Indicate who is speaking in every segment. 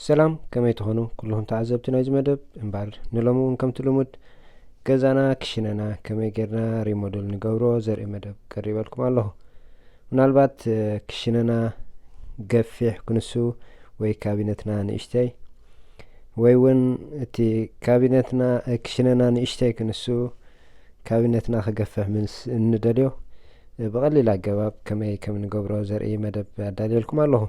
Speaker 1: ሰላም ከመይ ትኾኑ ኩልኩም ተዓዘብቲ ናይዚ መደብ እምበር ንሎሚ እውን ከምቲ ልሙድ ገዛና ክሽነና ከመይ ጌርና ሪሞደል ንገብሮ ዘርኢ መደብ ቀሪበልኩም ኣለኹ። ምናልባት ክሽነና ገፊሕ ክንሱ ወይ ካቢነትና ንእሽተይ ወይ እውን እቲ ካቢነትና ክሽነና ንእሽተይ ክንሱ ካቢነትና ክገፍሕ ምስ እንደልዮ ብቐሊል ኣገባብ ከመይ ከም ንገብሮ ዘርኢ መደብ ኣዳልየልኩም ኣለኹ።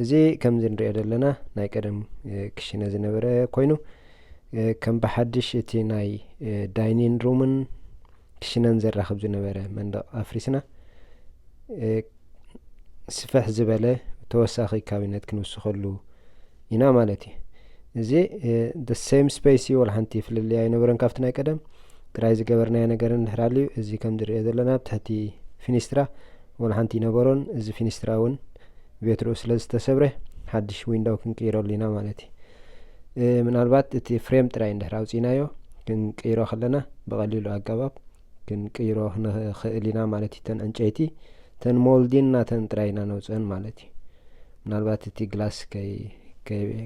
Speaker 1: እዚ ከምዚ ንሪኦ ዘለና ናይ ቀደም ክሽነ ዝነበረ ኮይኑ ከም ብሓድሽ እቲ ናይ ዳይኒን ሩምን ክሽነን ዘራኽብ ዝነበረ መንደቕ ኣፍሪስና ስፍሕ ዝበለ ተወሳኺ ካቢነት ክንውስኸሉ ኢና ማለት እዩ። እዚ the same space ወላ ሓንቲ ፍልልያ ይነበረን ካብቲ ናይ ቀደም ጥራይ ዝገበርናዮ ነገር እንድሕር ሃልዩ እዚ ከም ዝሪኦ ዘለና ብትሕቲ ፊኒስትራ ወላ ሓንቲ ይነበሮን እዚ ፊኒስትራ እውን ቤትሩ ስለ ዝተሰብረ ሓድሽ ዊንዶው ክንቅይረሉ ኢና ማለት እዩ። ምናልባት እቲ ፍሬም ጥራይ እንድሕር ኣውፂናዮ ክንቅይሮ ከለና ብቐሊሉ ኣገባብ ክንቅይሮ ንኽእል ኢና ማለት እዩ። ተን ዕንጨይቲ ተን ሞልዲን ናተን ጥራይ ኢና ነውፅአን ማለት እዩ። ምናልባት እቲ ግላስ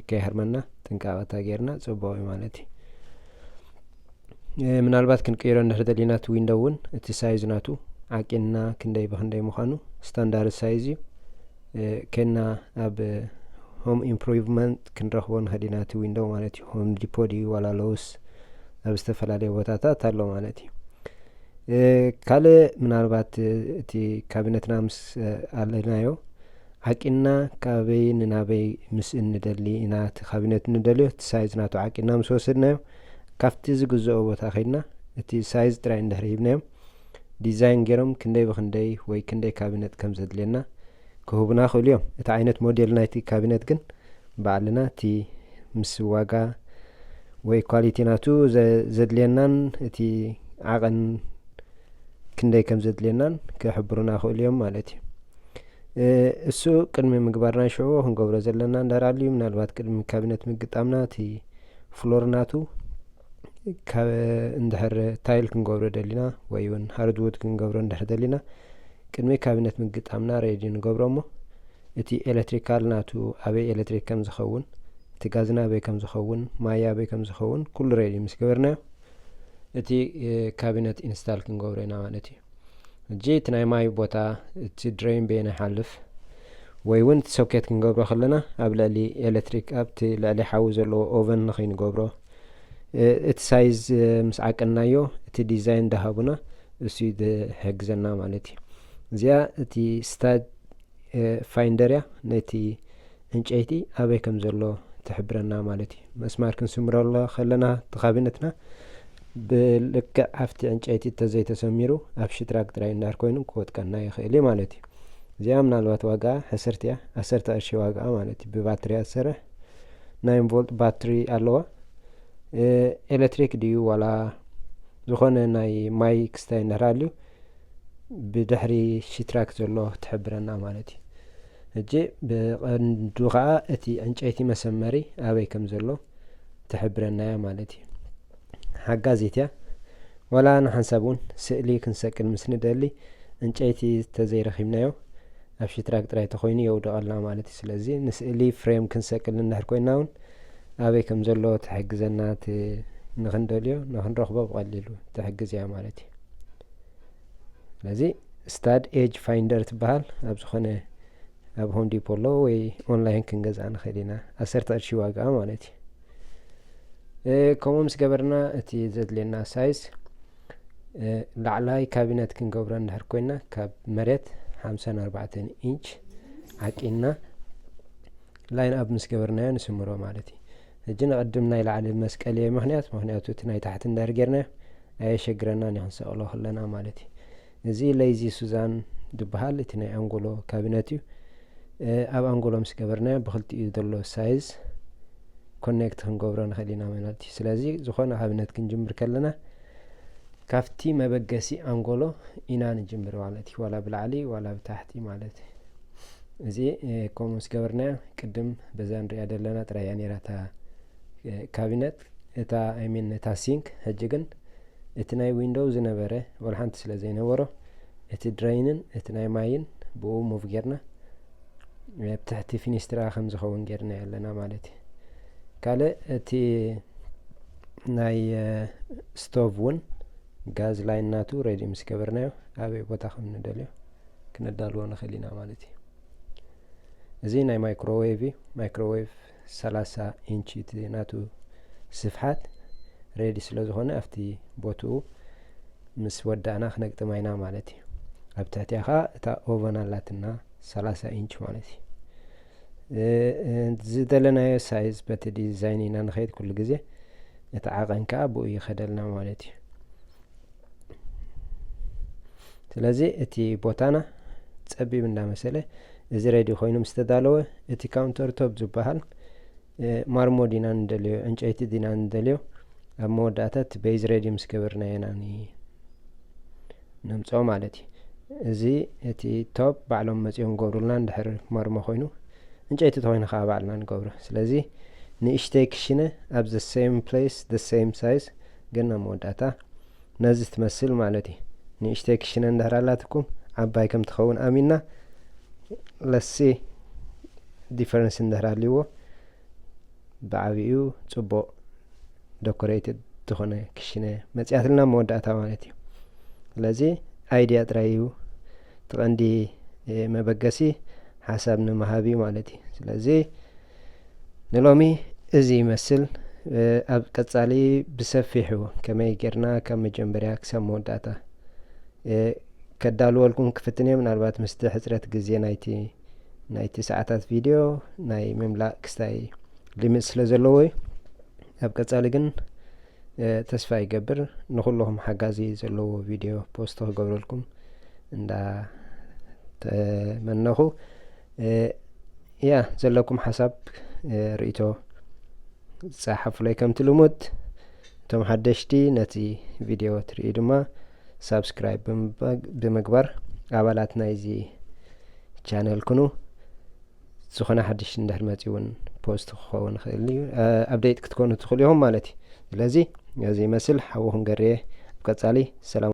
Speaker 1: ከይሃርመና ጥንቃቐታ ጌርና ጽቡቕ እዩ ማለት እዩ። ምናልባት ክንቅይሮ እንድሕር ደሊና እቲ ዊንዶው እውን እቲ ሳይዝ ናቱ ዓቂንና ክንደይ ብክንደይ ምዃኑ ስታንዳርድ ሳይዝ እዩ ከና ኣብ ሆም ኢምፕሩቭመንት ክንረኽቦ ንኽእል ኢና እቲ ዊንዶው ማለት እዩ። ሆም ዲፖ ድዩ ዋላ ሎውስ ኣብ ዝተፈላለዩ ቦታታት ኣሎ ማለት እዩ። ካልእ ምናልባት እቲ ካቢነትና ምስ ኣለናዮ ዓቂና ካበይ ንናበይ ምስ እንደሊ ኢና እቲ ካቢነት እንደልዮ እቲ ሳይዝ ናቱ ዓቂና ምስ ወሰድናዮ ካብቲ ዝግዝኦ ቦታ ኸይድና እቲ ሳይዝ ጥራይ እንድሕር ሂብናዮም ዲዛይን ገይሮም ክንደይ ብክንደይ ወይ ክንደይ ካቢነት ከም ዘድልየና ክህቡና ክእሉ እዮም። እቲ ዓይነት ሞዴል ናይቲ ካቢነት ግን ባዕልና እቲ ምስ ዋጋ ወይ ኳሊቲ ናቱ ዘድልየናን እቲ ዓቐን ክንደይ ከም ዘድልየናን ክሕብሩና ክእሉ እዮም ማለት እዩ። እሱ ቅድሚ ምግባርና ሽዑ ክንገብሮ ዘለና እንድሕር ሃልዩ ምናልባት ቅድሚ ካቢነት ምግጣምና እቲ ፍሎር ናቱ እንድሕር ታይል ክንገብሮ ደሊና ወይ እውን ሃርድውድ ክንገብሮ እንድሕር ደሊና ቅድሚ ካቢነት ምግጣምና ሬዲ ንገብሮ እሞ እቲ ኤሌክትሪካል ናቱ ኣበይ ኤሌክትሪክ ከም ዝኸውን እቲ ጋዝና ኣበይ ከም ዝኸውን ማይ ኣበይ ከም ዝኸውን ኩሉ ሬዲ ምስ ገበርናዮ እቲ ካቢነት ኢንስታል ክንገብሮ ኢና ማለት እዩ። እጂ እቲ ናይ ማይ ቦታ እቲ ድሬን ቤና ይሓልፍ ወይ እውን እቲ ሶኬት ክንገብሮ ከለና ኣብ ልዕሊ ኤሌክትሪክ ኣብቲ ልዕሊ ሓዊ ዘለዎ ኦቨን ንኸይንገብሮ እቲ ሳይዝ ምስ ዓቀናዮ እቲ ዲዛይን ዳሃቡና እሱ ዝሕግዘና ማለት እዩ። እዚኣ እቲ ስታድ ፋይንደርያ ነቲ ዕንጨይቲ ኣበይ ከም ዘሎ ትሕብረና ማለት እዩ። መስማር ክንስምረሎ ከለና እቲ ካቢነትና ብልክዕ ኣብቲ ዕንጨይቲ ተዘይተሰሚሩ ኣብ ሽትራክ ጥራይ እንዳር ኮይኑ ክወጥቀና ይኽእል ማለት እዩ። እዚኣ ምናልባት ዋጋ ሕስርት እያ 10 ቅርሺ ዋጋኣ ማለት እዩ። ብባትሪ እትሰርሕ 9 ቮልት ባትሪ ኣለዋ። ኤሌክትሪክ ድዩ ዋላ ዝኾነ ናይ ማይ ክስታይ እንድሕር ሃልዩ ብድሕሪ ሽትራክ ዘሎ ትሕብረና ማለት እዩ። እጂ ብቐንዱ ከዓ እቲ ዕንጨይቲ መሰመሪ ኣበይ ከም ዘሎ ትሕብረናያ ማለት እዩ። ሓጋዚት እያ ዋላ ንሓንሳብ እውን ስእሊ ክንሰቅል ምስ ንደሊ ዕንጨይቲ ተዘይረኺብናዮ ኣብ ሽትራክ ጥራይ ተኮይኑ የውደቐልና ማለት እዩ። ስለዚ ንስእሊ ፍሬም ክንሰቅል እንድሕር ኮይና እውን ኣበይ ከም ዘሎ ትሕግዘና ንክንደልዮ ንክንረኽቦ ብቐሊሉ ትሕግዝ እያ ማለት እዩ። ስለዚ ስታድ ኤጅ ፋይንደር ትበሃል ኣብ ዝኾነ ኣብ ሆም ዲፖ ኣሎ ወይ ኦንላይን ክንገዝኣ ንኽእል ኢና 10 ቅርሺ ዋጋኣ ማለት እዩ። ከምኡ ምስ ገበርና እቲ ዘድልየና ሳይዝ ላዕላይ ካቢነት ክንገብሮ እንድሕር ኮይና ካብ መሬት 54 ኢንች ዓቂና ላይን ኣብ ምስ ገበርናዮ ንስምሮ ማለት እዩ። እጂ ንቅድም ናይ ላዕሊ መስቀል እየ ምክንያቱ እቲ ናይ ታሕቲ እንዳር ጌርናዮ ኣየሸግረና ንክንሰቕሎ ከለና ማለት እዩ። እዚ ሌይዚ ሱዛን ዝበሃል እቲ ናይ ኣንጎሎ ካቢነት እዩ። ኣብ ኣንጎሎ ምስ ገበርናዮ ብክልቲኡ ዘሎ ሳይዝ ኮኔክት ክንገብሮ ንኽእል ኢና ማለት እዩ። ስለዚ ዝኾነ ካቢነት ክንጅምር ከለና ካብቲ መበገሲ ኣንጎሎ ኢና ንጅምር ማለት እዩ። ዋላ ብላዕሊ ዋላ ብታሕቲ ማለት እዩ። እዚ ከምኡ ምስ ገበርናዮ ቅድም በዛ ንሪኣ ዘለና ጥራይ እያ ነይራታ ካቢነት እታ አይሚን እታ ሲንክ ሕጂ ግን እቲ ናይ ዊንዶው ዝነበረ ወልሓንቲ ስለ ዘይነበሮ እቲ ድራይንን እቲ ናይ ማይን ብኡ ሙቭ ጌርና ብትሕቲ ፊኒስትራ ከም ዝኸውን ጌርና ያለና ማለት እዩ። ካልእ እቲ ናይ ስቶቭ እውን ጋዝ ላይን ናቱ ሬዲ ምስ ገበርናዮ ኣበይ ቦታ ከም ንደልዮ ክነዳልዎ ንኽእል ኢና ማለት እዩ። እዚ ናይ ማይክሮዌቭ እዩ። ማይክሮዌቭ 30 ኢንች እቲ ናቱ ስፍሓት ሬዲ ስለ ዝኾነ ኣብቲ ቦትኡ ምስ ወዳእና ክነግጥማ ኢና ማለት እዩ። ኣብ ትሕቲያ ኸ እታ ኦቨን ኣላትና 30 ኢንች ማለት እዩ። ዝደለናዮ ሳይዝ በቲ ዲዛይን ኢና ንኸይድ ኩሉ ግዜ እቲ ዓቐን ከዓ ብኡ ይኸደልና ማለት እዩ። ስለዚ እቲ ቦታና ፀቢብ እንዳመሰለ እዚ ሬዲ ኮይኑ ምስ ተዳለወ እቲ ካውንተር ቶፕ ዝበሃል ማርሞ ዲና ንደልዮ ዕንጨይቲ ዲና ንደልዮ ኣብ መወዳእታት ቤዝ ሬዲ ምስ ገበርና ኢና ነምፅኦ ማለት እዩ። እዚ እቲ ቶፕ ባዕሎም መፂኦም ገብሩልና እንድሕር ማርሞ ኮይኑ ዕንጨይቲ ተኮይኑ ከዓ ባዕልና ንገብሮ። ስለዚ ንእሽተይ ክሽነ ኣብ ዘ ሴም ፕሌስ ዘ ሴም ሳይዝ ግን ኣብ መወዳእታ ነዚ ትመስል ማለት እዩ። ንእሽተይ ክሽነ እንድሕር ኣላትኩም ዓባይ ከም ትኸውን ኣሚንና ለሲ ዲፈረንስ እንድሕር ኣልይዎ ብዓብኡ ጽቡቕ ዶኮሬትድ ዝኾነ ክሽነ መፅያትልና መወዳእታ ማለት እዩ። ስለዚ አይዲያ ጥራይ እዩ ትቐንዲ መበገሲ ሓሳብ ንምሃብ ማለት እዩ። ስለዚ ንሎሚ እዚ ይመስል። ኣብ ቀጻሊ ብሰፊሑ ከመይ ጌርና ካብ መጀመርያ ክሳብ መወዳእታ ከዳልወልኩም ክፍትን እየ። ምናልባት ምስቲ ሕፅረት ግዜ ናይቲ ሰዓታት ቪድዮ ናይ ምምላእ ክስታይ ሊሚት ስለ ዘለዎ እዩ። ኣብ ቀጻሊ ግን ተስፋ ይገብር ንኹልኩም ሓጋዚ ዘለዎ ቪድዮ ፖስት ክገብረልኩም እንዳተመነኹ ያ ዘለኩም ሓሳብ ርእቶ ጻሓፉለይ ከምቲ ልሙድ። እቶም ሓደሽቲ ነቲ ቪድዮ ትርኢ ድማ ሳብስክራይብ ብምግባር ኣባላት ናይዚ ቻነል ኩኑ ዝኾነ ሓድሽ እንድሕር መፂ እውን ፖስት ክኸውን ክእል እዩ ኣብዴት ክትኮኑ ትኽእሉ ኢኹም ማለት እዩ። ስለዚ እዚ ይመስል ሓወኹም ገርየ ኣብ ቀጻሊ ሰላም